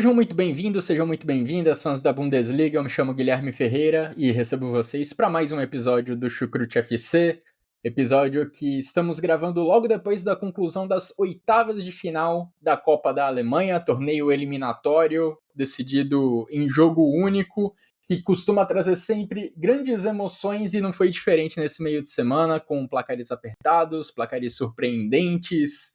Sejam muito bem-vindos, sejam muito bem-vindas, fãs da Bundesliga. Eu me chamo Guilherme Ferreira e recebo vocês para mais um episódio do Chucrute FC. Episódio que estamos gravando logo depois da conclusão das oitavas de final da Copa da Alemanha, torneio eliminatório decidido em jogo único, que costuma trazer sempre grandes emoções e não foi diferente nesse meio de semana, com placares apertados, placares surpreendentes,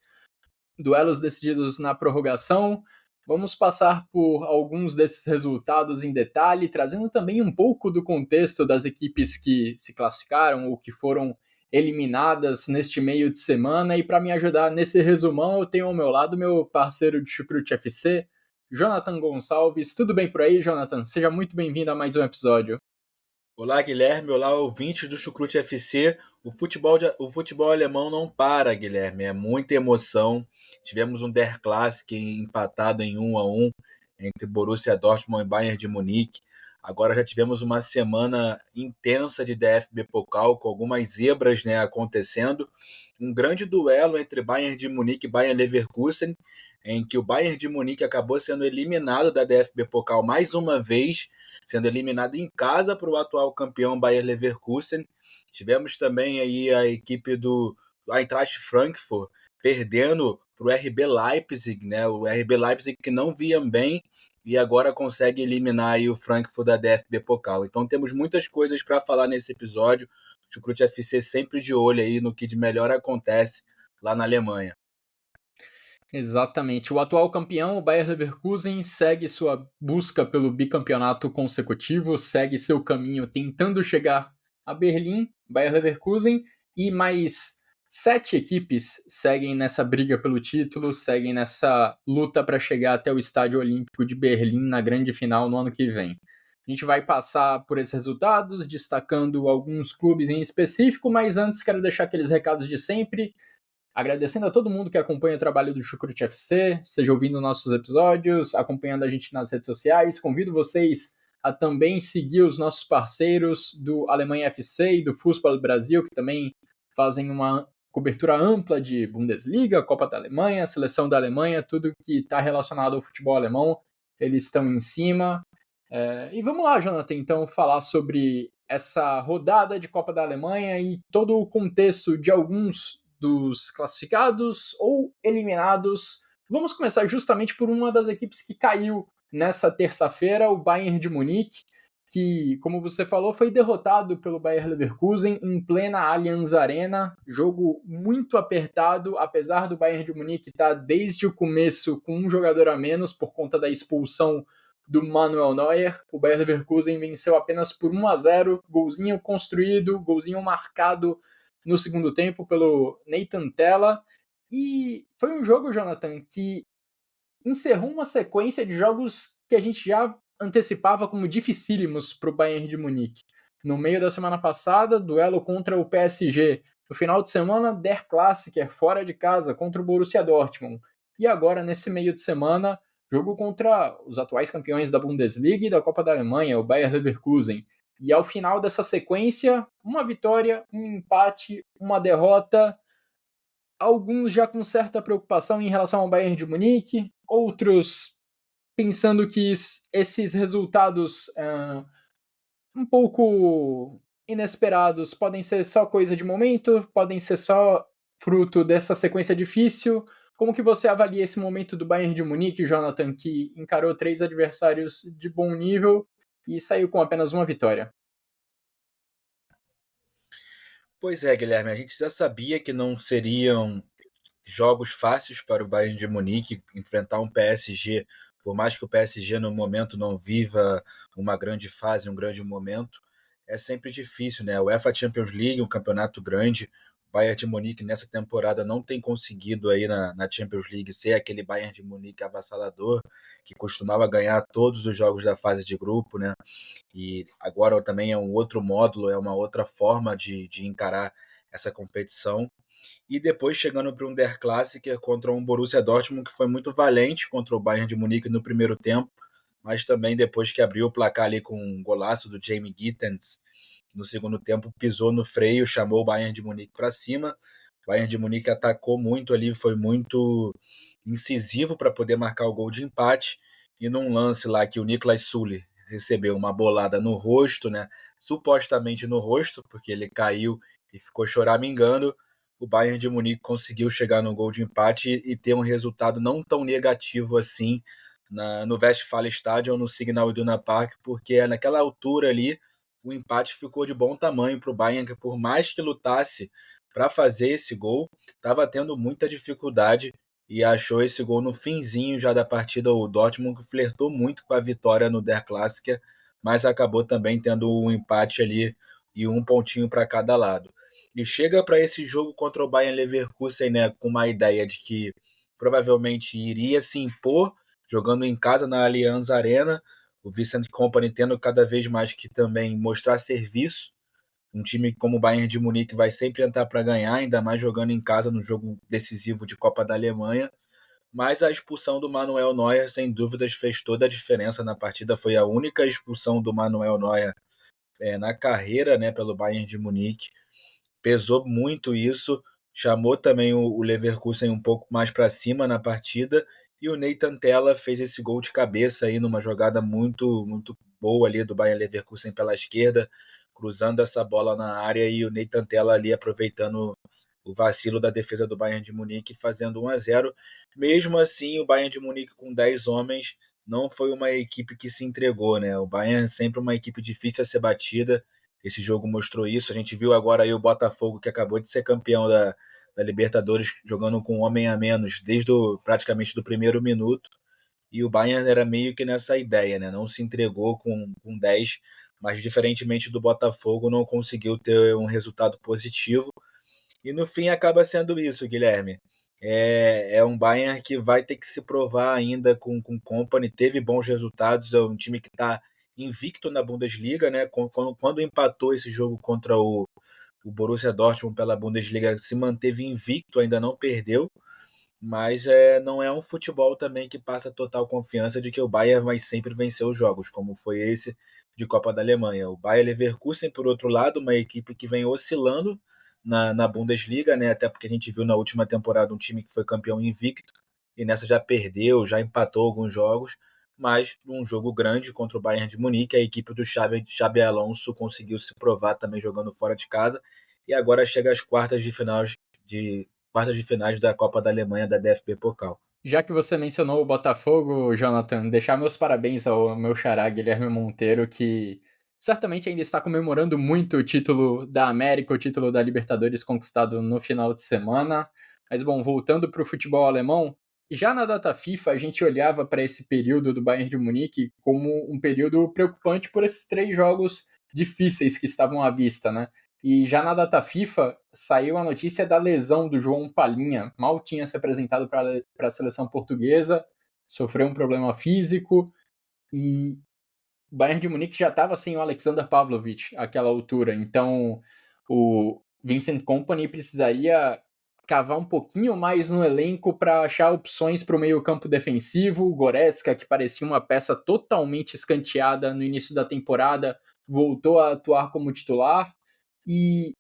duelos decididos na prorrogação. Vamos passar por alguns desses resultados em detalhe, trazendo também um pouco do contexto das equipes que se classificaram ou que foram eliminadas neste meio de semana. E para me ajudar nesse resumão, eu tenho ao meu lado meu parceiro de Chucrute FC, Jonathan Gonçalves. Tudo bem por aí, Jonathan? Seja muito bem-vindo a mais um episódio. Olá, Guilherme. Olá, ouvintes do Chucrute FC. O futebol alemão não para, Guilherme. É muita emoção. Tivemos um Der Klassik empatado em 1-1 entre Borussia Dortmund e Bayern de Munique. Agora já tivemos uma semana intensa de DFB Pokal, com algumas zebras, né, acontecendo. Um grande duelo entre Bayern de Munique e Bayern Leverkusen, em que o Bayern de Munique acabou sendo eliminado da DFB Pokal mais uma vez, sendo eliminado em casa para o atual campeão Bayer Leverkusen. Tivemos também aí a equipe do Eintracht Frankfurt perdendo para o RB Leipzig, né? O RB Leipzig que não via bem e agora consegue eliminar aí o Frankfurt da DFB Pokal. Então temos muitas coisas para falar nesse episódio. O Chucrute FC sempre de olho aí no que de melhor acontece lá na Alemanha. Exatamente. O atual campeão, o Bayer Leverkusen, segue sua busca pelo bicampeonato consecutivo, segue seu caminho tentando chegar a Berlim, Bayer Leverkusen, e mais 7 equipes seguem nessa briga pelo título, seguem nessa luta para chegar até o Estádio Olímpico de Berlim na grande final no ano que vem. A gente vai passar por esses resultados, destacando alguns clubes em específico, mas antes quero deixar aqueles recados de sempre. Agradecendo a todo mundo que acompanha o trabalho do Chucrute FC, seja ouvindo nossos episódios, acompanhando a gente nas redes sociais. Convido vocês a também seguir os nossos parceiros do Alemanha FC e do Fußball Brasil, que também fazem uma cobertura ampla de Bundesliga, Copa da Alemanha, Seleção da Alemanha, tudo que está relacionado ao futebol alemão, eles estão em cima. E vamos lá, Jonathan, então, falar sobre essa rodada de Copa da Alemanha e todo o contexto de alguns dos classificados ou eliminados. Vamos começar justamente por uma das equipes que caiu nessa terça-feira, o Bayern de Munique, que, como você falou, foi derrotado pelo Bayer Leverkusen em plena Allianz Arena. Jogo muito apertado, apesar do Bayern de Munique estar desde o começo com um jogador a menos por conta da expulsão do Manuel Neuer. O Bayer Leverkusen venceu apenas por 1-0, golzinho construído, golzinho marcado no segundo tempo pelo Nathan Tella. E foi um jogo, Jonathan, que encerrou uma sequência de jogos que a gente já antecipava como dificílimos para o Bayern de Munique. No meio da semana passada, duelo contra o PSG. No final de semana, Der Klassiker, fora de casa, contra o Borussia Dortmund. E agora, nesse meio de semana, jogo contra os atuais campeões da Bundesliga e da Copa da Alemanha, o Bayer Leverkusen. E ao final dessa sequência, uma vitória, um empate, uma derrota. Alguns já com certa preocupação em relação ao Bayern de Munique, outros pensando que esses resultados um pouco inesperados podem ser só coisa de momento, podem ser só fruto dessa sequência difícil. Como que você avalia esse momento do Bayern de Munique, Jonathan, que encarou 3 adversários de bom nível e saiu com apenas uma vitória? Pois é, Guilherme, a gente já sabia que não seriam jogos fáceis para o Bayern de Munique enfrentar um PSG, por mais que o PSG no momento não viva uma grande fase, um grande momento, é sempre difícil, né? A UEFA Champions League, um campeonato grande, o Bayern de Munique nessa temporada não tem conseguido aí na Champions League ser aquele Bayern de Munique avassalador que costumava ganhar todos os jogos da fase de grupo, né? E agora também é um outro módulo, é uma outra forma de encarar essa competição. E depois chegando para um Der Klassiker contra um Borussia Dortmund que foi muito valente contra o Bayern de Munique no primeiro tempo, mas também depois que abriu o placar ali com um golaço do Jamie Gittens no segundo tempo, pisou no freio, chamou o Bayern de Munique para cima. O Bayern de Munique atacou muito ali, foi muito incisivo para poder marcar o gol de empate. e num lance lá que o Niklas Süle recebeu uma bolada no rosto, né? Supostamente no rosto, porque ele caiu e ficou choramingando, o Bayern de Munique conseguiu chegar no gol de empate e ter um resultado não tão negativo assim no Westfalenstadion, no Signal Iduna Park, porque naquela altura ali o empate ficou de bom tamanho para o Bayern, que por mais que lutasse para fazer esse gol, estava tendo muita dificuldade e achou esse gol no finzinho já da partida. O Dortmund flertou muito com a vitória no Der Klassiker, mas acabou também tendo um empate ali e um pontinho para cada lado. E chega para esse jogo contra o Bayern Leverkusen, né, com uma ideia de que provavelmente iria se impor jogando em casa na Allianz Arena, o Vincent Kompany tendo cada vez mais que também mostrar serviço. Um time como o Bayern de Munique vai sempre entrar para ganhar, ainda mais jogando em casa no jogo decisivo de Copa da Alemanha. Mas a expulsão do Manuel Neuer, sem dúvidas, fez toda a diferença na partida. Foi a única expulsão do Manuel Neuer na carreira, né, pelo Bayern de Munique. Pesou muito isso, chamou também o Leverkusen um pouco mais para cima na partida. E o Nathan Tella fez esse gol de cabeça aí numa jogada muito boa ali do Bayern Leverkusen pela esquerda, cruzando essa bola na área, e o Nathan Tella ali aproveitando o vacilo da defesa do Bayern de Munique, fazendo 1-0. Mesmo assim, o Bayern de Munique com 10 homens não foi uma equipe que se entregou, né? O Bayern é sempre uma equipe difícil a ser batida. Esse jogo mostrou isso. A gente viu agora aí o Botafogo, que acabou de ser campeão da Libertadores, jogando com um homem a menos desde praticamente do primeiro minuto. E o Bayern era meio que nessa ideia, né? Não se entregou com 10, mas diferentemente do Botafogo, não conseguiu ter um resultado positivo. E no fim acaba sendo isso, Guilherme. É um Bayern que vai ter que se provar ainda com o Kompany. Teve bons resultados, é um time que está invicto na Bundesliga, né? Quando empatou esse jogo contra o Borussia Dortmund pela Bundesliga, se manteve invicto, ainda não perdeu. Mas não é um futebol também que passa total confiança de que o Bayern vai sempre vencer os jogos, como foi esse de Copa da Alemanha. O Bayer Leverkusen, por outro lado, uma equipe que vem oscilando na Bundesliga, né? Até porque a gente viu na última temporada um time que foi campeão invicto, e nessa já perdeu, já empatou alguns jogos, mas num jogo grande contra o Bayern de Munique, a equipe do Xabi Alonso conseguiu se provar também jogando fora de casa, e agora chega às quartas de finais da Copa da Alemanha da DFB Pokal. Já que você mencionou o Botafogo, Jonathan, deixar meus parabéns ao meu xará Guilherme Monteiro, que certamente ainda está comemorando muito o título da América, o título da Libertadores conquistado no final de semana. Mas, bom, voltando para o futebol alemão, já na data FIFA a gente olhava para esse período do Bayern de Munique como um período preocupante por esses 3 jogos difíceis que estavam à vista, né? E já na data FIFA saiu a notícia da lesão do João Palhinha. Mal tinha se apresentado para a seleção portuguesa, sofreu um problema físico e o Bayern de Munique já estava sem o Alexander Pavlovic àquela altura. Então o Vincent Kompany precisaria cavar um pouquinho mais no elenco para achar opções para o meio-campo defensivo. O Goretzka, que parecia uma peça totalmente escanteada no início da temporada, voltou a atuar como titular. E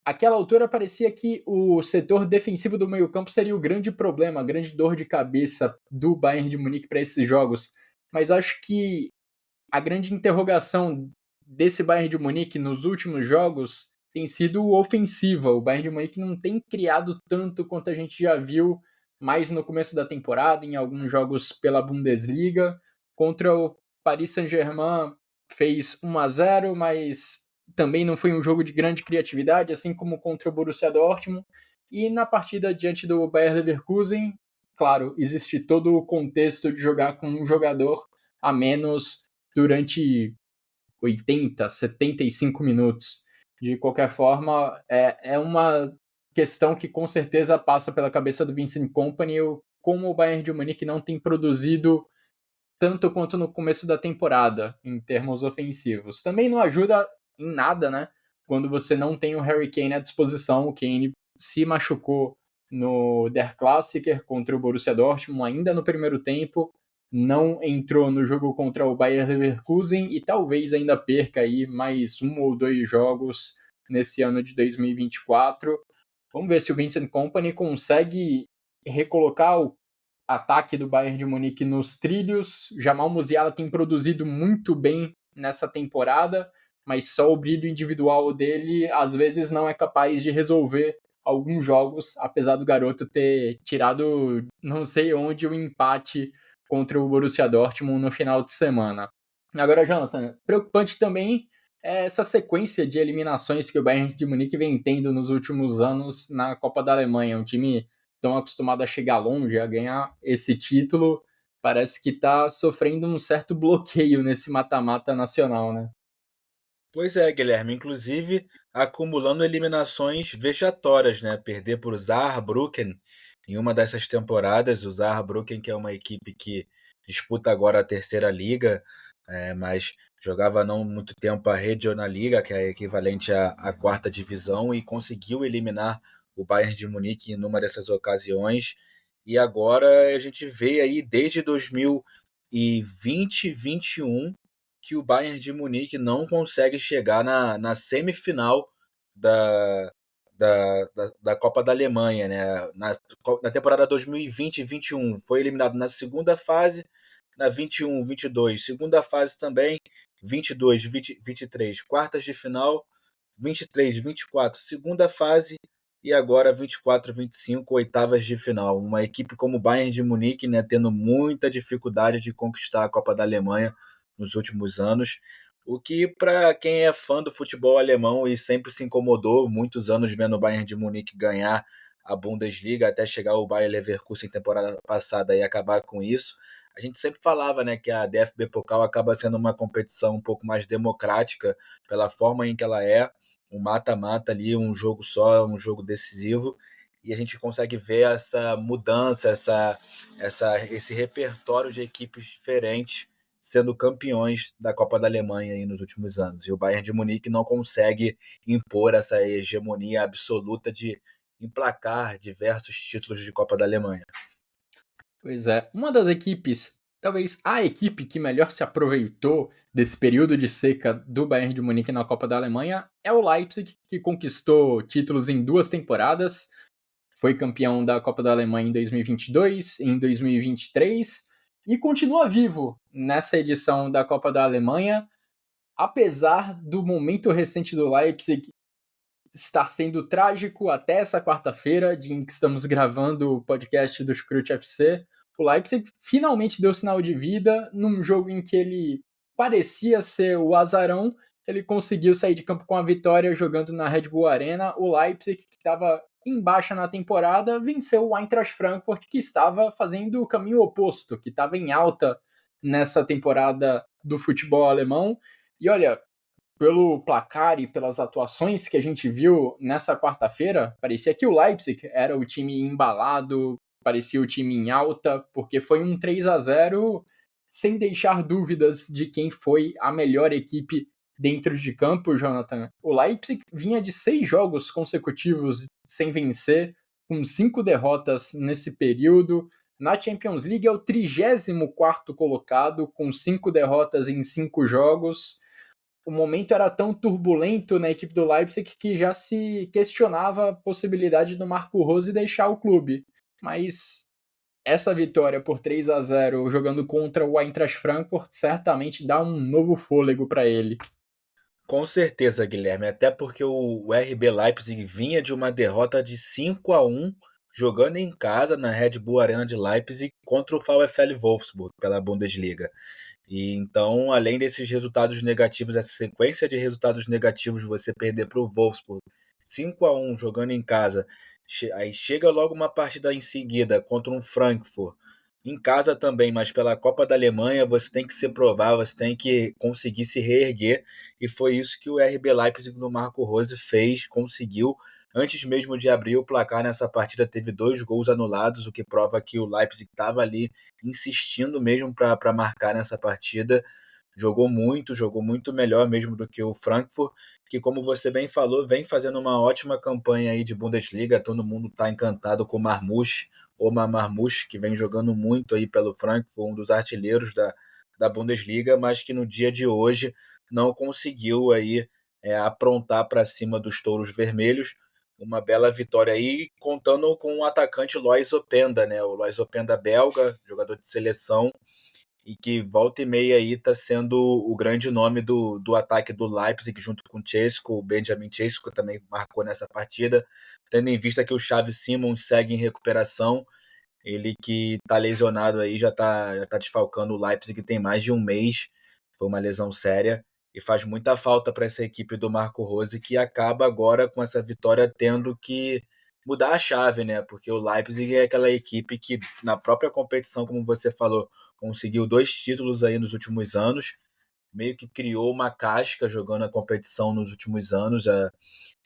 àquela altura parecia que o setor defensivo do meio-campo seria o grande problema, a grande dor de cabeça do Bayern de Munique para esses jogos. Mas acho que a grande interrogação desse Bayern de Munique nos últimos jogos tem sido ofensiva. O Bayern de Munique não tem criado tanto quanto a gente já viu mais no começo da temporada, em alguns jogos pela Bundesliga. Contra o Paris Saint-Germain fez 1-0, mas também não foi um jogo de grande criatividade, assim como contra o Borussia Dortmund. E na partida diante do Bayer Leverkusen, claro, existe todo o contexto de jogar com um jogador a menos durante 80, 75 minutos. De qualquer forma, é uma questão que com certeza passa pela cabeça do Vincent Kompany, como o Bayern de Munique não tem produzido tanto quanto no começo da temporada, em termos ofensivos. Também não ajuda em nada, né? Quando você não tem o Harry Kane à disposição. O Kane se machucou no Der Klassiker contra o Borussia Dortmund ainda no primeiro tempo, não entrou no jogo contra o Bayer Leverkusen e talvez ainda perca aí mais 1 ou 2 jogos nesse ano de 2024. Vamos ver se o Vincent Kompany consegue recolocar o ataque do Bayern de Munique nos trilhos. Jamal Musiala tem produzido muito bem nessa temporada, mas só o brilho individual dele às vezes não é capaz de resolver alguns jogos, apesar do garoto ter tirado não sei onde o empate contra o Borussia Dortmund no final de semana. Agora, Jonathan, preocupante também é essa sequência de eliminações que o Bayern de Munique vem tendo nos últimos anos na Copa da Alemanha. Um time tão acostumado a chegar longe, a ganhar esse título, parece que está sofrendo um certo bloqueio nesse mata-mata nacional, né? Pois é, Guilherme, inclusive acumulando eliminações vexatórias, né? Perder por Saarbrücken em uma dessas temporadas, o Saarbrücken, que é uma equipe que disputa agora a terceira liga, mas jogava não muito tempo a Regionalliga, que é equivalente à quarta divisão, e conseguiu eliminar o Bayern de Munique numa dessas ocasiões. E agora a gente vê aí desde 2020, 21 que o Bayern de Munique não consegue chegar na semifinal da, da Copa da Alemanha, né? Na temporada 2020 e 21 foi eliminado na segunda fase, na 21, 22, segunda fase também, 22, 20, 23, quartas de final, 23, 24, segunda fase e agora 24, 25, oitavas de final. Uma equipe como o Bayern de Munique, né, tendo muita dificuldade de conquistar a Copa da Alemanha nos últimos anos. O que, para quem é fã do futebol alemão e sempre se incomodou, muitos anos vendo o Bayern de Munique ganhar a Bundesliga até chegar o Bayer Leverkusen temporada passada e acabar com isso, a gente sempre falava, né, que a DFB Pokal acaba sendo uma competição um pouco mais democrática pela forma em que ela é, um mata-mata ali, um jogo só, um jogo decisivo, e a gente consegue ver essa mudança, esse repertório de equipes diferentes sendo campeões da Copa da Alemanha aí nos últimos anos. E o Bayern de Munique não consegue impor essa hegemonia absoluta de emplacar diversos títulos de Copa da Alemanha. Pois é, uma das equipes, talvez a equipe que melhor se aproveitou desse período de seca do Bayern de Munique na Copa da Alemanha é o Leipzig, que conquistou títulos em 2 temporadas. Foi campeão da Copa da Alemanha em 2022, em 2023 e continua vivo nessa edição da Copa da Alemanha, apesar do momento recente do Leipzig estar sendo trágico até essa quarta-feira, dia em que estamos gravando o podcast do Scrute FC. O Leipzig finalmente deu sinal de vida num jogo em que ele parecia ser o azarão. Ele conseguiu sair de campo com a vitória jogando na Red Bull Arena. O Leipzig, que estava em baixa na temporada, venceu o Eintracht Frankfurt, que estava fazendo o caminho oposto, que estava em alta nessa temporada do futebol alemão. E olha, pelo placar e pelas atuações que a gente viu nessa quarta-feira, parecia que o Leipzig era o time embalado, parecia o time em alta, porque foi um 3-0 sem deixar dúvidas de quem foi a melhor equipe dentro de campo, Jonathan. O Leipzig vinha de 6 jogos consecutivos sem vencer, com 5 derrotas nesse período. Na Champions League é o 34º colocado, com 5 derrotas em 5 jogos. O momento era tão turbulento na equipe do Leipzig que já se questionava a possibilidade do Marco Rose deixar o clube. Mas essa vitória por 3-0 jogando contra o Eintracht Frankfurt certamente dá um novo fôlego para ele. Com certeza, Guilherme, até porque o RB Leipzig vinha de uma derrota de 5-1 jogando em casa na Red Bull Arena de Leipzig contra o VfL Wolfsburg pela Bundesliga. E então, além desses resultados negativos, essa sequência de resultados negativos, você perder para o Wolfsburg 5-1 jogando em casa, aí chega logo uma partida em seguida contra um Frankfurt, em casa também, mas pela Copa da Alemanha você tem que se provar, você tem que conseguir se reerguer, e foi isso que o RB Leipzig do Marco Rose fez, conseguiu. Antes mesmo de abrir o placar nessa partida, teve 2 gols anulados, o que prova que o Leipzig estava ali insistindo mesmo para marcar nessa partida. Jogou muito melhor mesmo do que o Frankfurt, que, como você bem falou, vem fazendo uma ótima campanha aí de Bundesliga. Todo mundo está encantado com o Marmoush, Omar Marmoush, que vem jogando muito aí pelo Frankfurt, um dos artilheiros da Bundesliga, mas que no dia de hoje não conseguiu aí aprontar para cima dos touros vermelhos. uma bela vitória aí, contando com o atacante Lois Openda, né? O Lois Openda belga, jogador de seleção, e que volta e meia aí está sendo o grande nome do ataque do Leipzig, junto com o Cesco, o Benjamin Cesco também marcou nessa partida, tendo em vista que o Xavi Simons segue em recuperação, ele que está lesionado aí, já tá desfalcando o Leipzig tem mais de um mês, foi uma lesão séria, e faz muita falta para essa equipe do Marco Rose, que acaba agora com essa vitória tendo que mudar a chave, né? Porque o Leipzig é aquela equipe que, na própria competição, como você falou, conseguiu 2 títulos aí nos últimos anos, meio que criou uma casca jogando a competição nos últimos anos.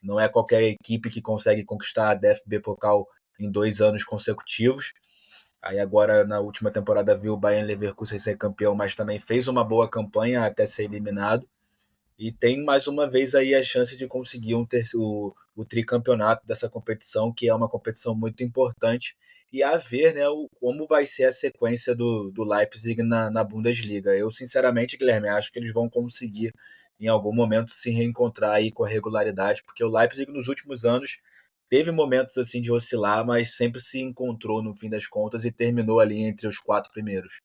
Não é qualquer equipe que consegue conquistar a DFB Pokal em 2 anos consecutivos. Aí agora, na última temporada, viu o Bayern Leverkusen ser campeão, mas também fez uma boa campanha até ser eliminado. E tem mais uma vez aí a chance de conseguir o tricampeonato dessa competição, que é uma competição muito importante. E a ver, né, como vai ser a sequência do Leipzig na Bundesliga. Eu, sinceramente, Guilherme, acho que eles vão conseguir em algum momento se reencontrar aí com a regularidade, porque o Leipzig nos últimos anos teve momentos assim de oscilar, mas sempre se encontrou no fim das contas e terminou ali entre os 4 primeiros.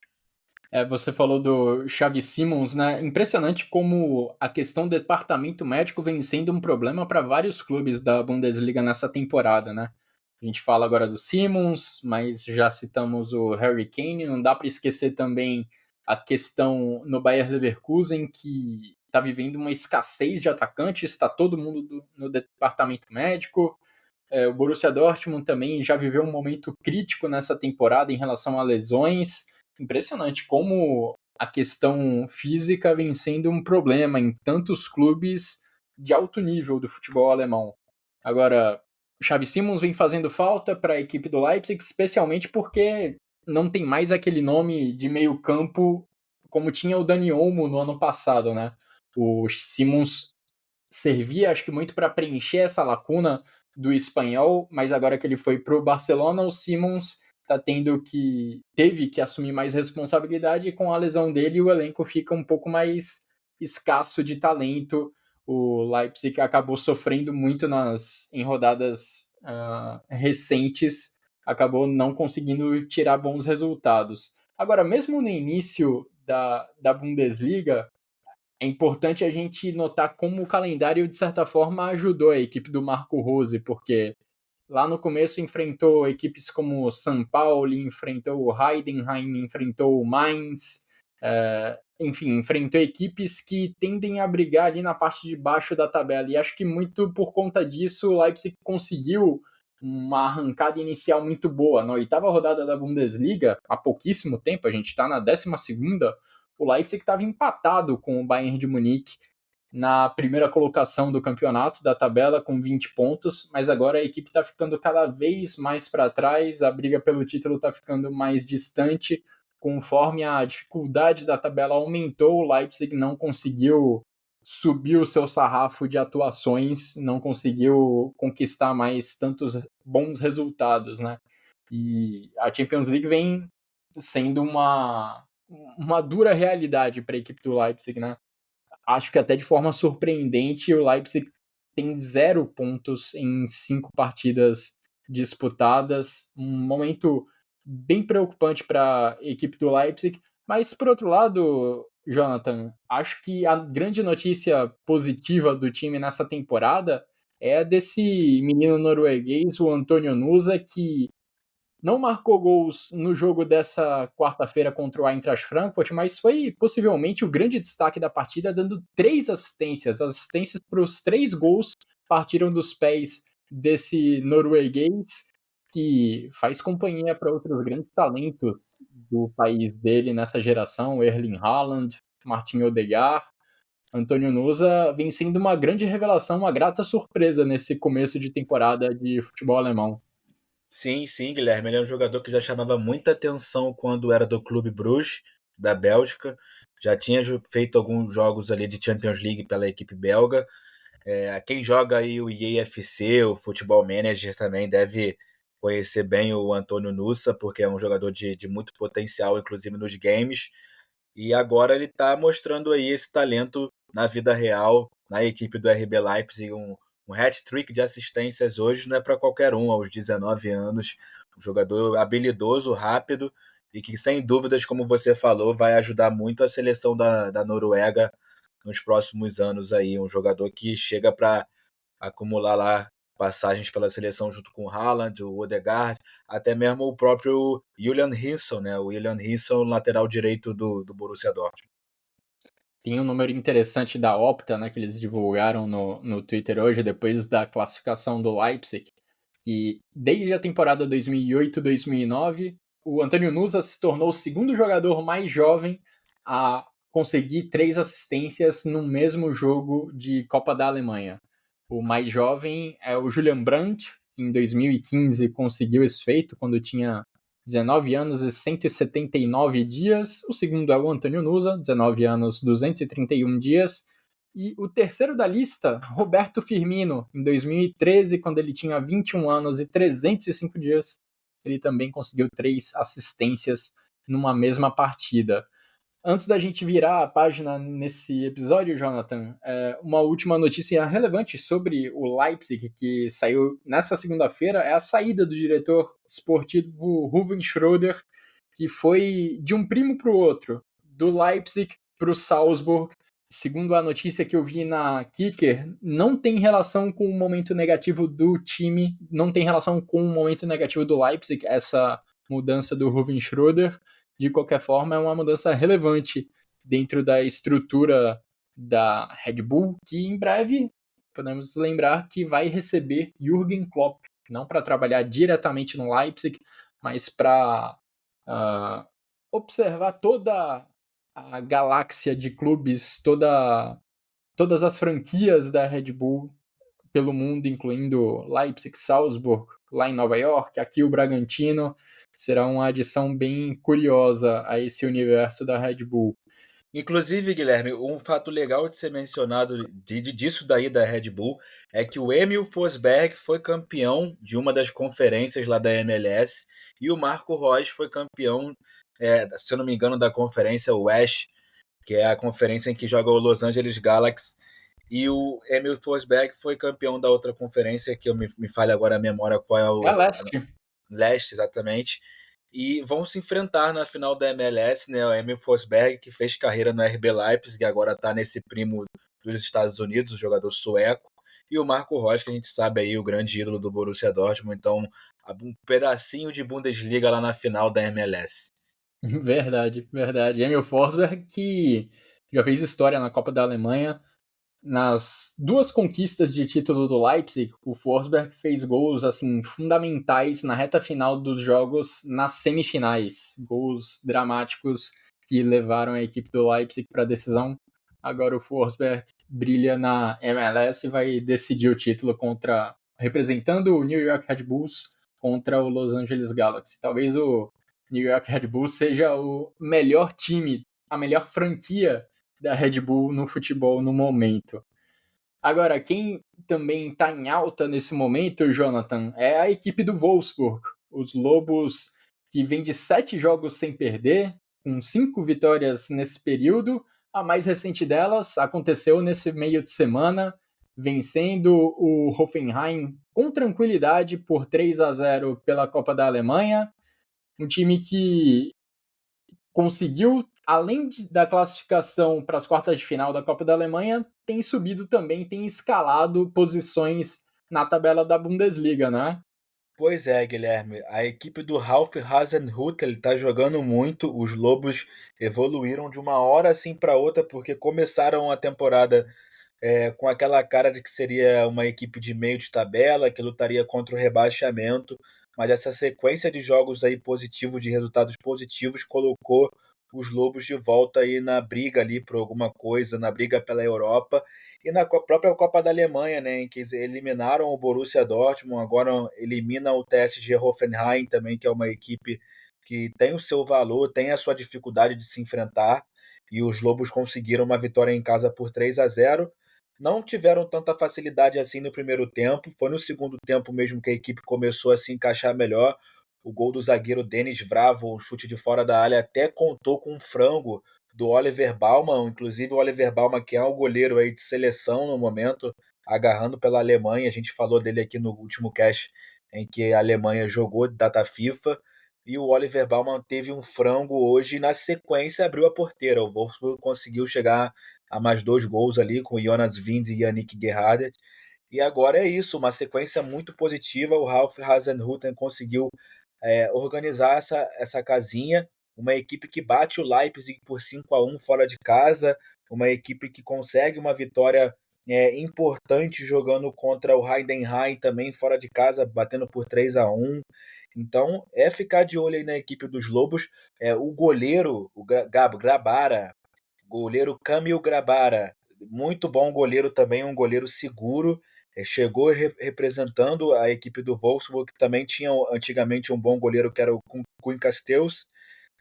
Você falou do Xavi Simons, né? Impressionante como a questão do departamento médico vem sendo um problema para vários clubes da Bundesliga nessa temporada, né? A gente fala agora do Simons, mas já citamos o Harry Kane. Não dá para esquecer também a questão no Bayer Leverkusen, que está vivendo uma escassez de atacantes, está todo mundo no departamento médico. O Borussia Dortmund também já viveu um momento crítico nessa temporada em relação a lesões. Impressionante como a questão física vem sendo um problema em tantos clubes de alto nível do futebol alemão. Agora, o Xavi Simons vem fazendo falta para a equipe do Leipzig, especialmente porque não tem mais aquele nome de meio campo como tinha o Dani Olmo no ano passado, né? O Simons servia, acho que muito para preencher essa lacuna do espanhol, mas agora que ele foi para o Barcelona, o Simons teve que assumir mais responsabilidade, e com a lesão dele o elenco fica um pouco mais escasso de talento. O Leipzig acabou sofrendo muito em rodadas recentes, acabou não conseguindo tirar bons resultados. Agora, mesmo no início da Bundesliga, é importante a gente notar como o calendário, de certa forma, ajudou a equipe do Marco Rose, porque lá no começo enfrentou equipes como o São Paulo, enfrentou o Heidenheim, enfrentou o Mainz, enfim, enfrentou equipes que tendem a brigar ali na parte de baixo da tabela. E acho que muito por conta disso o Leipzig conseguiu uma arrancada inicial muito boa. Na oitava rodada da Bundesliga, há pouquíssimo tempo, a gente está na 12ª, o Leipzig estava empatado com o Bayern de Munique na primeira colocação do campeonato da tabela com 20 pontos, mas agora a equipe está ficando cada vez mais para trás, a briga pelo título está ficando mais distante, conforme a dificuldade da tabela aumentou, o Leipzig não conseguiu subir o seu sarrafo de atuações, não conseguiu conquistar mais tantos bons resultados, né? E a Champions League vem sendo uma dura realidade para a equipe do Leipzig, né? Acho que até de forma surpreendente, o Leipzig tem 0 pontos em 5 partidas disputadas. Um momento bem preocupante para a equipe do Leipzig. Mas, por outro lado, Jonathan, acho que a grande notícia positiva do time nessa temporada é a desse menino norueguês, o Antonio Nusa, que não marcou gols no jogo dessa quarta-feira contra o Eintracht Frankfurt, mas foi possivelmente o grande destaque da partida, dando 3 assistências. As assistências para os 3 gols partiram dos pés desse norueguês, que faz companhia para outros grandes talentos do país dele nessa geração, Erling Haaland, Martin Odegaard. Antônio Nusa vem sendo uma grande revelação, uma grata surpresa nesse começo de temporada de futebol alemão. Sim, sim, Guilherme. Ele é um jogador que já chamava muita atenção quando era do Clube Bruges, da Bélgica. Já tinha feito alguns jogos ali de Champions League pela equipe belga. Quem joga aí o EAFC, o Football Manager, também deve conhecer bem o Antônio Nusa, porque é um jogador de muito potencial, inclusive nos games. E agora ele está mostrando aí esse talento na vida real, na equipe do RB Leipzig, Um hat-trick de assistências hoje não é para qualquer um, aos 19 anos. Um jogador habilidoso, rápido e que, sem dúvidas, como você falou, vai ajudar muito a seleção da Noruega nos próximos anos aí. Um jogador que chega para acumular lá passagens pela seleção junto com o Haaland, o Odegaard, até mesmo o próprio Julian Hinson, né? O Julian Hinson, lateral direito do Borussia Dortmund. Tem um número interessante da Opta, né, que eles divulgaram no Twitter hoje, depois da classificação do Leipzig, que desde a temporada 2008-2009, o Antônio Nusa se tornou o segundo jogador mais jovem a conseguir 3 assistências no mesmo jogo de Copa da Alemanha. O mais jovem é o Julian Brandt, que em 2015 conseguiu esse feito, quando tinha 19 anos e 179 dias. O segundo é o Antônio Nusa, 19 anos, 231 dias. E o terceiro da lista, Roberto Firmino, em 2013, quando ele tinha 21 anos e 305 dias, ele também conseguiu 3 assistências numa mesma partida. Antes da gente virar a página nesse episódio, Jonathan, uma última notícia relevante sobre o Leipzig, que saiu nessa segunda-feira, é a saída do diretor esportivo Ruven Schröder, que foi de um primo para o outro, do Leipzig para o Salzburg. Segundo a notícia que eu vi na Kicker, não tem relação com o momento negativo do time, não tem relação com o momento negativo do Leipzig, essa mudança do Ruven Schröder. De qualquer forma, é uma mudança relevante dentro da estrutura da Red Bull, que em breve podemos lembrar que vai receber Jürgen Klopp, não para trabalhar diretamente no Leipzig, mas para observar toda a galáxia de clubes, todas as franquias da Red Bull pelo mundo, incluindo Leipzig, Salzburg, lá em Nova York, aqui o Bragantino. Será uma adição bem curiosa a esse universo da Red Bull. Inclusive, Guilherme, um fato legal de ser mencionado disso daí da Red Bull é que o Emil Forsberg foi campeão de uma das conferências lá da MLS e o Marco Reus foi campeão, se eu não me engano, da conferência West, que é a conferência em que joga o Los Angeles Galaxy. E o Emil Forsberg foi campeão da outra conferência, que me falha agora a memória qual é o... É a Leste. Leste, exatamente. E vão se enfrentar na final da MLS, né? O Emil Forsberg, que fez carreira no RB Leipzig, que agora está nesse primo dos Estados Unidos, o jogador sueco. E o Marco Reus, que a gente sabe aí, o grande ídolo do Borussia Dortmund. Então, um pedacinho de Bundesliga lá na final da MLS. Verdade, verdade. Emil Forsberg, que já fez história na Copa da Alemanha. Nas 2 conquistas de título do Leipzig, o Forsberg fez gols assim fundamentais na reta final dos jogos nas semifinais, gols dramáticos que levaram a equipe do Leipzig para a decisão. Agora o Forsberg brilha na MLS e vai decidir o título representando o New York Red Bulls contra o Los Angeles Galaxy. Talvez o New York Red Bulls seja o melhor time, a melhor franquia da Red Bull no futebol no momento. Agora, quem também está em alta nesse momento, Jonathan, é a equipe do Wolfsburg. Os Lobos, que vem de 7 jogos sem perder, com 5 vitórias nesse período. A mais recente delas aconteceu nesse meio de semana, vencendo o Hoffenheim com tranquilidade por 3-0 pela Copa da Alemanha. Um time que conseguiu, além da classificação para as quartas de final da Copa da Alemanha, tem subido também, tem escalado posições na tabela da Bundesliga, né? Pois é, Guilherme. A equipe do Ralf Hasenhüttl está jogando muito. Os Lobos evoluíram de uma hora assim para outra, porque começaram a temporada com aquela cara de que seria uma equipe de meio de tabela, que lutaria contra o rebaixamento, mas essa sequência de jogos aí positivos, de resultados positivos, colocou os Lobos de volta aí na briga ali por alguma coisa, na briga pela Europa e na própria Copa da Alemanha, né, em que eles eliminaram o Borussia Dortmund, agora eliminam o TSG Hoffenheim também, que é uma equipe que tem o seu valor, tem a sua dificuldade de se enfrentar, e os Lobos conseguiram uma vitória em casa por 3-0. Não tiveram tanta facilidade assim no primeiro tempo, foi no segundo tempo mesmo que a equipe começou a se encaixar melhor. O gol do zagueiro Denis Vravo, um chute de fora da área, até contou com um frango do Oliver Baumann, inclusive o Oliver Baumann, que é um goleiro aí de seleção no momento, agarrando pela Alemanha. A gente falou dele aqui no último cast em que a Alemanha jogou data FIFA. E o Oliver Baumann teve um frango hoje e na sequência abriu a porteira. O Wolfsburg conseguiu chegar a mais 2 gols ali com o Jonas Wind e Yannick Gerhardt. E agora é isso, uma sequência muito positiva. O Ralf Hasenhüttl conseguiu organizar essa casinha. Uma equipe que bate o Leipzig por 5-1 fora de casa, uma equipe que consegue uma vitória importante jogando contra o Heidenheim também fora de casa, batendo por 3-1. Então é ficar de olho aí na equipe dos Lobos. O goleiro, o Grabara, goleiro Kamil Grabara, muito bom goleiro também, um goleiro seguro. Chegou representando a equipe do Wolfsburg, que também tinha antigamente um bom goleiro que era o Kuhn Castells.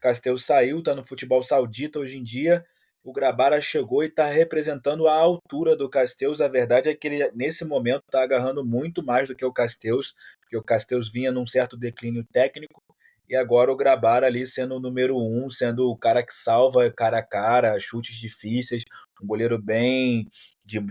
Castells saiu, está no futebol saudita hoje em dia. O Grabara chegou e está representando a altura do Castells. A verdade é que ele, nesse momento, está agarrando muito mais do que o Castells, porque o Castells vinha num certo declínio técnico. E agora o Grabara ali sendo o número 1, sendo o cara que salva cara a cara, chutes difíceis, um goleiro bem de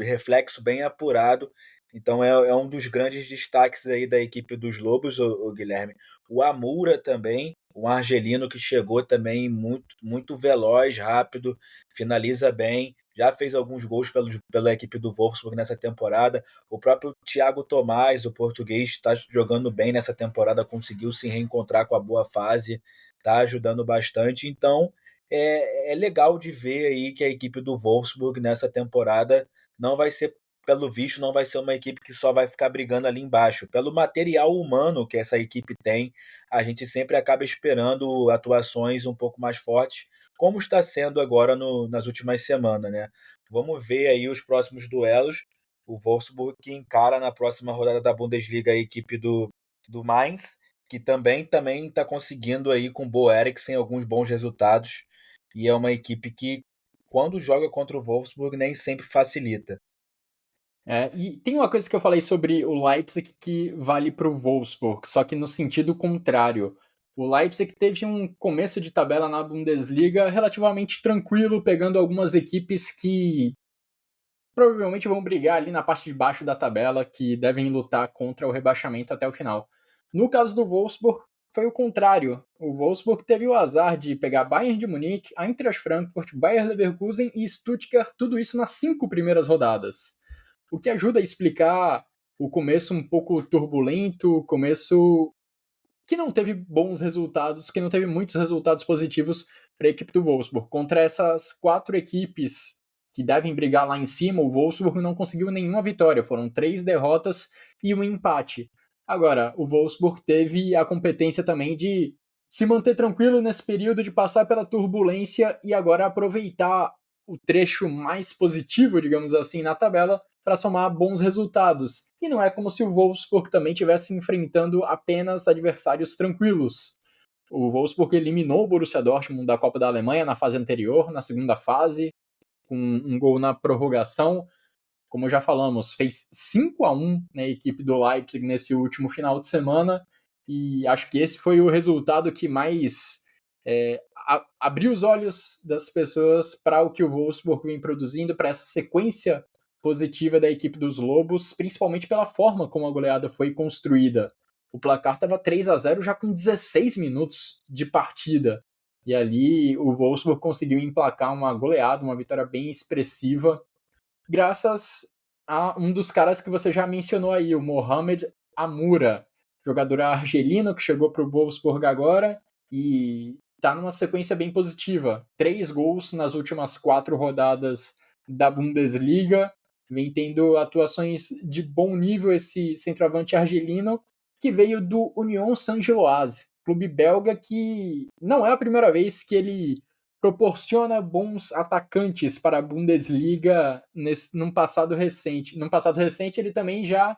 reflexo bem apurado. Então é um dos grandes destaques aí da equipe dos Lobos, o Guilherme. O Amura também, um argelino que chegou também muito, muito veloz, rápido, finaliza bem, já fez alguns gols pela equipe do Wolfsburg nessa temporada. O próprio Thiago Tomás, o português, está jogando bem nessa temporada, conseguiu se reencontrar com a boa fase, está ajudando bastante. Então é legal de ver aí que a equipe do Wolfsburg nessa temporada não vai ser, pelo visto, não vai ser uma equipe que só vai ficar brigando ali embaixo. Pelo material humano que essa equipe tem, a gente sempre acaba esperando atuações um pouco mais fortes, como está sendo agora nas últimas semanas, né? Vamos ver aí os próximos duelos. O Wolfsburg que encara na próxima rodada da Bundesliga a equipe do Mainz, que também está conseguindo aí com o Bo Eriksen alguns bons resultados. E é uma equipe que, quando joga contra o Wolfsburg, nem sempre facilita. E tem uma coisa que eu falei sobre o Leipzig que vale para o Wolfsburg, só que no sentido contrário. O Leipzig teve um começo de tabela na Bundesliga relativamente tranquilo, pegando algumas equipes que provavelmente vão brigar ali na parte de baixo da tabela, que devem lutar contra o rebaixamento até o final. No caso do Wolfsburg, foi o contrário. O Wolfsburg teve o azar de pegar Bayern de Munique, Eintracht Frankfurt, Bayer Leverkusen e Stuttgart, tudo isso nas 5 primeiras rodadas. O que ajuda a explicar o começo um pouco turbulento, o começo que não teve bons resultados, que não teve muitos resultados positivos para a equipe do Wolfsburg. Contra essas 4 equipes que devem brigar lá em cima, o Wolfsburg não conseguiu nenhuma vitória, foram 3 derrotas e um empate. Agora, o Wolfsburg teve a competência também de se manter tranquilo nesse período, de passar pela turbulência e agora aproveitar o trecho mais positivo, digamos assim, na tabela para somar bons resultados. E não é como se o Wolfsburg também estivesse enfrentando apenas adversários tranquilos. O Wolfsburg eliminou o Borussia Dortmund da Copa da Alemanha na fase anterior, na segunda fase, com um gol na prorrogação. Como já falamos, fez 5-1 na equipe do Leipzig nesse último final de semana, e acho que esse foi o resultado que mais abriu os olhos das pessoas para o que o Wolfsburg vem produzindo, para essa sequência positiva da equipe dos Lobos, principalmente pela forma como a goleada foi construída. O placar estava 3-0 já com 16 minutos de partida. E ali o Wolfsburg conseguiu emplacar uma goleada, uma vitória bem expressiva, graças a um dos caras que você já mencionou aí, o Mohamed Amoura, jogador argelino que chegou para o Wolfsburg agora e está numa sequência bem positiva. 3 gols nas últimas 4 rodadas da Bundesliga, vem tendo atuações de bom nível esse centroavante argelino, que veio do Union Saint-Gilloise, clube belga que não é a primeira vez que ele proporciona bons atacantes para a Bundesliga num passado recente. Num passado recente, ele também já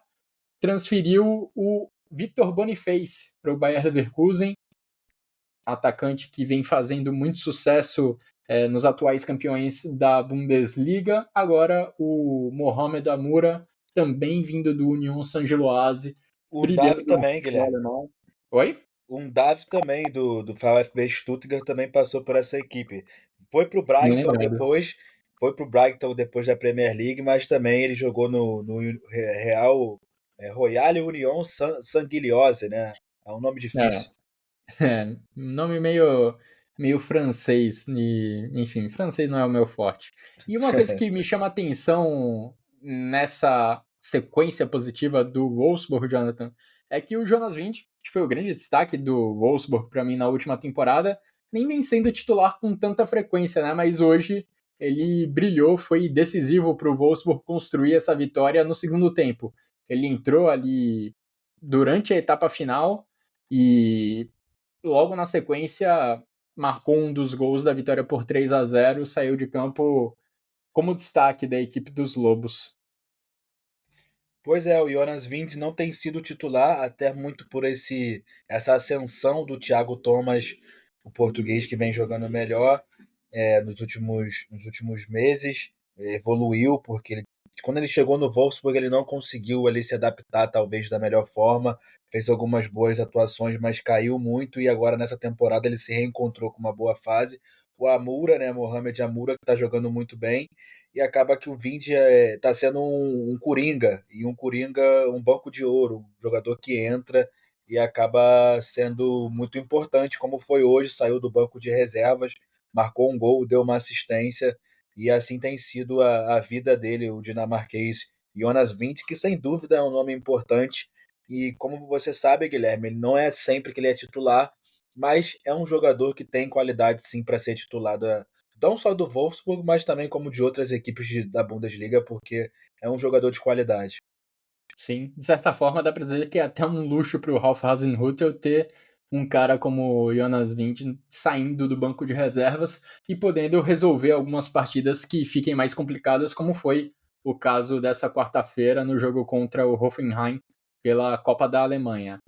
transferiu o Victor Boniface para o Bayer Leverkusen, atacante que vem fazendo muito sucesso nos atuais campeões da Bundesliga. Agora o Mohamed Amoura, também vindo do Union Saint-Gilloise, Um brilhando Davi no também, futebol Guilherme. alemão. Oi? Um Davi também do VfB Stuttgart também passou por essa equipe. Foi para o Bem Brighton lembrado. depois, foi pro Brighton depois da Premier League, mas também ele jogou no Real Royale Union Sanguiliose, né? É um nome É, difícil. nome meio francês, e, enfim, francês não é o meu forte. E uma coisa que me chama a atenção nessa sequência positiva do Wolfsburg, Jonathan, é que o Jonas Wind, que foi o grande destaque do Wolfsburg para mim na última temporada, nem vem sendo titular com tanta frequência, né? Mas hoje ele brilhou, foi decisivo para o Wolfsburg construir essa vitória no segundo tempo. Ele entrou ali durante a etapa final e logo na sequência marcou um dos gols da vitória por 3-0, saiu de campo como destaque da equipe dos Lobos. Pois é, o Jonas Wind não tem sido titular, até muito por essa ascensão do Thiago Thomas, o português que vem jogando melhor nos últimos meses. Evoluiu, porque quando ele chegou no Wolfsburg, ele não conseguiu ali se adaptar, talvez, da melhor forma. Fez algumas boas atuações, mas caiu muito. E agora, nessa temporada, ele se reencontrou com uma boa fase. O Amoura, né, Mohamed Amoura, que está jogando muito bem. E acaba que o Vindy está sendo um coringa. E um coringa, um banco de ouro. Um jogador que entra e acaba sendo muito importante, como foi hoje. Saiu do banco de reservas, marcou um gol, deu uma assistência e assim tem sido a vida dele, o dinamarquês Jonas Wind, que sem dúvida é um nome importante. E como você sabe, Guilherme, ele não é sempre que ele é titular, mas é um jogador que tem qualidade sim para ser titular não só do Wolfsburg, mas também como de outras equipes da Bundesliga, porque é um jogador de qualidade. Sim, de certa forma dá pra dizer que é até um luxo pro Ralf Hasenhüttl ter um cara como o Jonas Wind saindo do banco de reservas e podendo resolver algumas partidas que fiquem mais complicadas, como foi o caso dessa quarta-feira no jogo contra o Hoffenheim pela Copa da Alemanha.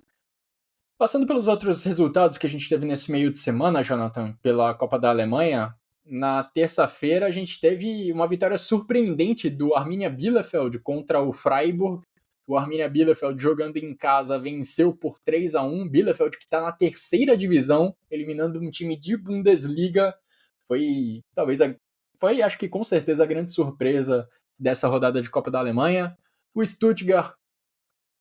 Passando pelos outros resultados que a gente teve nesse meio de semana, Jonathan, pela Copa da Alemanha, na terça-feira a gente teve uma vitória surpreendente do Arminia Bielefeld contra o Freiburg. O Arminia Bielefeld jogando em casa venceu por 3-1. Bielefeld que está na terceira divisão, eliminando um time de Bundesliga. Foi talvez foi acho que com certeza a grande surpresa dessa rodada de Copa da Alemanha. O Stuttgart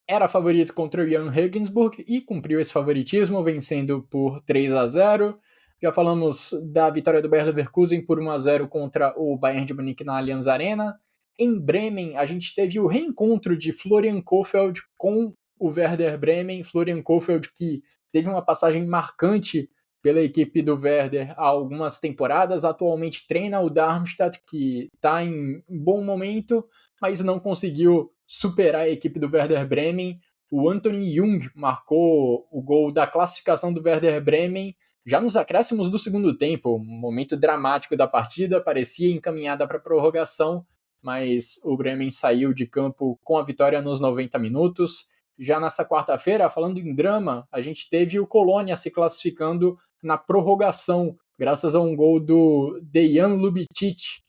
era favorito contra o Jan Regensburg e cumpriu esse favoritismo, vencendo por 3-0. Já falamos da vitória do Bayer Leverkusen por 1-0 contra o Bayern de Munique na Allianz Arena. Em Bremen, a gente teve o reencontro de Florian Kohfeldt com o Werder Bremen. Florian Kohfeldt que teve uma passagem marcante pela equipe do Werder há algumas temporadas. Atualmente treina o Darmstadt, que está em bom momento, mas não conseguiu superar a equipe do Werder Bremen. O Anthony Jung marcou o gol da classificação do Werder Bremen já nos acréscimos do segundo tempo, um momento dramático da partida, parecia encaminhada para prorrogação, mas o Bremen saiu de campo com a vitória nos 90 minutos. Já nessa quarta-feira, falando em drama, a gente teve o Colônia se classificando na prorrogação, graças a um gol do Dejan Lubicic,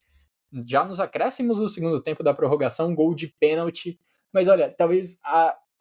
já nos acréscimos do segundo tempo da prorrogação, um gol de pênalti. Mas olha, talvez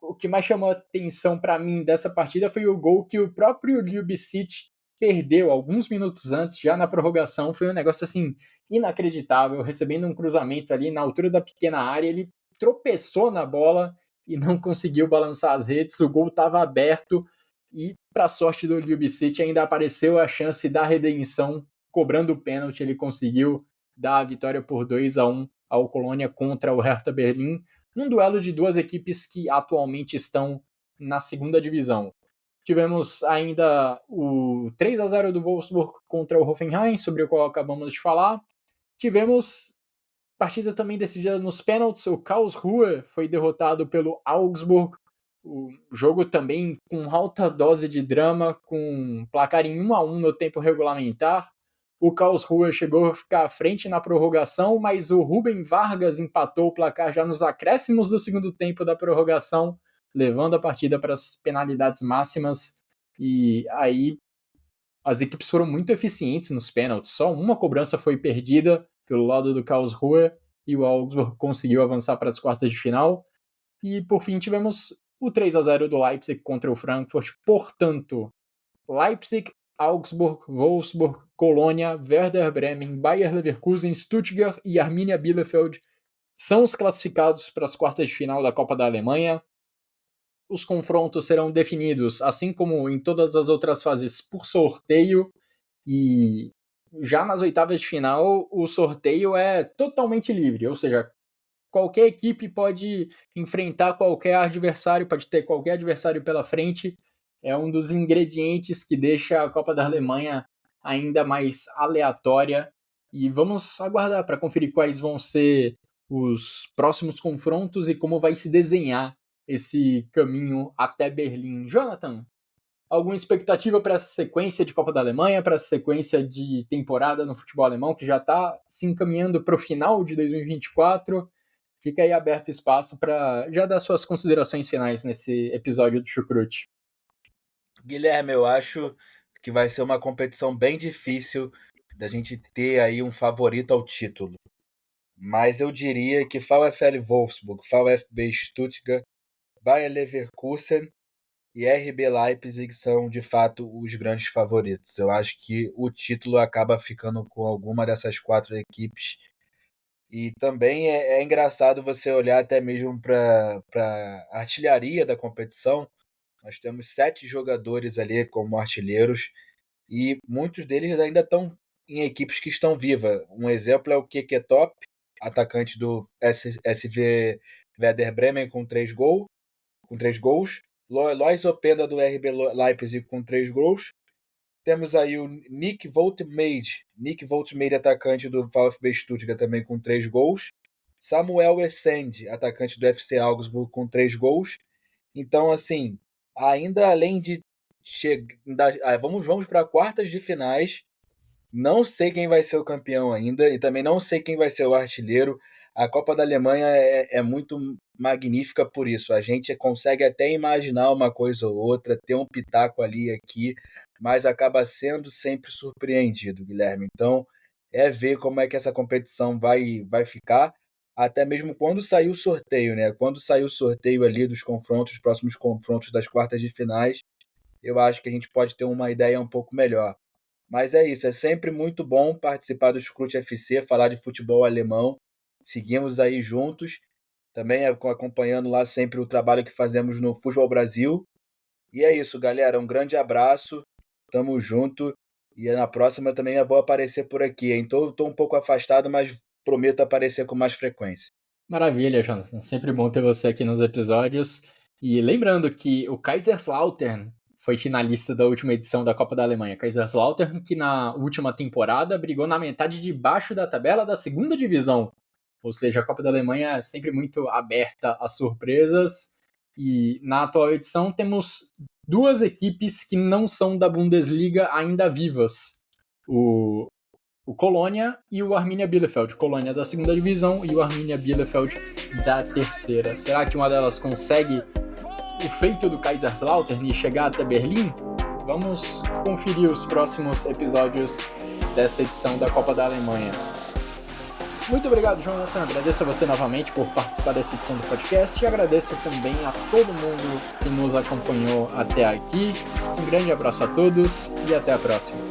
o que mais chamou a atenção para mim dessa partida foi o gol que o próprio Ljubicic perdeu alguns minutos antes, já na prorrogação. Foi um negócio assim inacreditável, recebendo um cruzamento ali na altura da pequena área, ele tropeçou na bola e não conseguiu balançar as redes, o gol estava aberto e, para sorte do Ljubicic, ainda apareceu a chance da redenção, cobrando o pênalti, ele conseguiu dar a vitória por 2-1 ao Colônia contra o Hertha Berlim, num duelo de duas equipes que atualmente estão na segunda divisão. Tivemos ainda o 3-0 do Wolfsburg contra o Hoffenheim, sobre o qual acabamos de falar. Tivemos partida também decidida nos pênaltis. O Karlsruhe foi derrotado pelo Augsburg. O jogo também com alta dose de drama, com placar em 1-1 no tempo regulamentar. O Karlsruhe chegou a ficar à frente na prorrogação, mas o Ruben Vargas empatou o placar já nos acréscimos do segundo tempo da prorrogação, levando a partida para as penalidades máximas. E aí as equipes foram muito eficientes nos pênaltis. Só uma cobrança foi perdida pelo lado do Karlsruhe e o Augsburg conseguiu avançar para as quartas de final. E por fim tivemos o 3-0 do Leipzig contra o Frankfurt. Portanto, Leipzig Augsburg, Wolfsburg, Colônia, Werder Bremen, Bayer Leverkusen, Stuttgart e Arminia Bielefeld são os classificados para as quartas de final da Copa da Alemanha. Os confrontos serão definidos, assim como em todas as outras fases, por sorteio, e já nas oitavas de final o sorteio é totalmente livre, ou seja, qualquer equipe pode enfrentar qualquer adversário, pode ter qualquer adversário pela frente. É um dos ingredientes que deixa a Copa da Alemanha ainda mais aleatória. E vamos aguardar para conferir quais vão ser os próximos confrontos e como vai se desenhar esse caminho até Berlim. Jonathan, alguma expectativa para essa sequência de Copa da Alemanha, para essa sequência de temporada no futebol alemão, que já está se encaminhando para o final de 2024? Fica aí aberto espaço para já dar suas considerações finais nesse episódio do Chucrute. Guilherme, eu acho que vai ser uma competição bem difícil da gente ter aí um favorito ao título. Mas eu diria que VfL Wolfsburg, VfB Stuttgart, Bayer Leverkusen e RB Leipzig são de fato os grandes favoritos. Eu acho que o título acaba ficando com alguma dessas 4 equipes. E também é engraçado você olhar até mesmo para a artilharia da competição. Nós temos 7 jogadores ali como artilheiros e muitos deles ainda estão em equipes que estão vivas. Um exemplo é o Keketop, atacante do SV Werder Bremen com 3 gols. Lois Openda do RB Leipzig com 3 gols. Temos aí o Nick Woltemade, atacante do VfB Stuttgart também com 3 gols. Samuel Essend, atacante do FC Augsburg com 3 gols. Então, assim, ainda além de vamos para quartas de finais. Não sei quem vai ser o campeão ainda e também não sei quem vai ser o artilheiro. A Copa da Alemanha é muito magnífica por isso. A gente consegue até imaginar uma coisa ou outra, ter um pitaco ali e aqui, mas acaba sendo sempre surpreendido, Guilherme. Então, é ver como é que essa competição vai ficar, até mesmo quando sair o sorteio, né? Quando sair o sorteio ali dos confrontos, os próximos confrontos das quartas de finais, eu acho que a gente pode ter uma ideia um pouco melhor. Mas é isso, é sempre muito bom participar do Chucrute FC, falar de futebol alemão. Seguimos aí juntos, também acompanhando lá sempre o trabalho que fazemos no Futebol Brasil. E é isso, galera, um grande abraço, tamo junto. E na próxima também eu vou aparecer por aqui, hein? Tô um pouco afastado, mas prometo aparecer com mais frequência. Maravilha, Jonathan. Sempre bom ter você aqui nos episódios. E lembrando que o Kaiserslautern foi finalista da última edição da Copa da Alemanha. Kaiserslautern, que na última temporada brigou na metade de baixo da tabela da segunda divisão. Ou seja, a Copa da Alemanha é sempre muito aberta a surpresas. E na atual edição temos 2 equipes que não são da Bundesliga ainda vivas. O Colônia e o Arminia Bielefeld. Colônia da segunda divisão e o Arminia Bielefeld da terceira. Será que uma delas consegue o feito do Kaiserslautern e chegar até Berlim? Vamos conferir os próximos episódios dessa edição da Copa da Alemanha. Muito obrigado, Jonathan. Agradeço a você novamente por participar dessa edição do podcast e agradeço também a todo mundo que nos acompanhou até aqui. Um grande abraço a todos e até a próxima.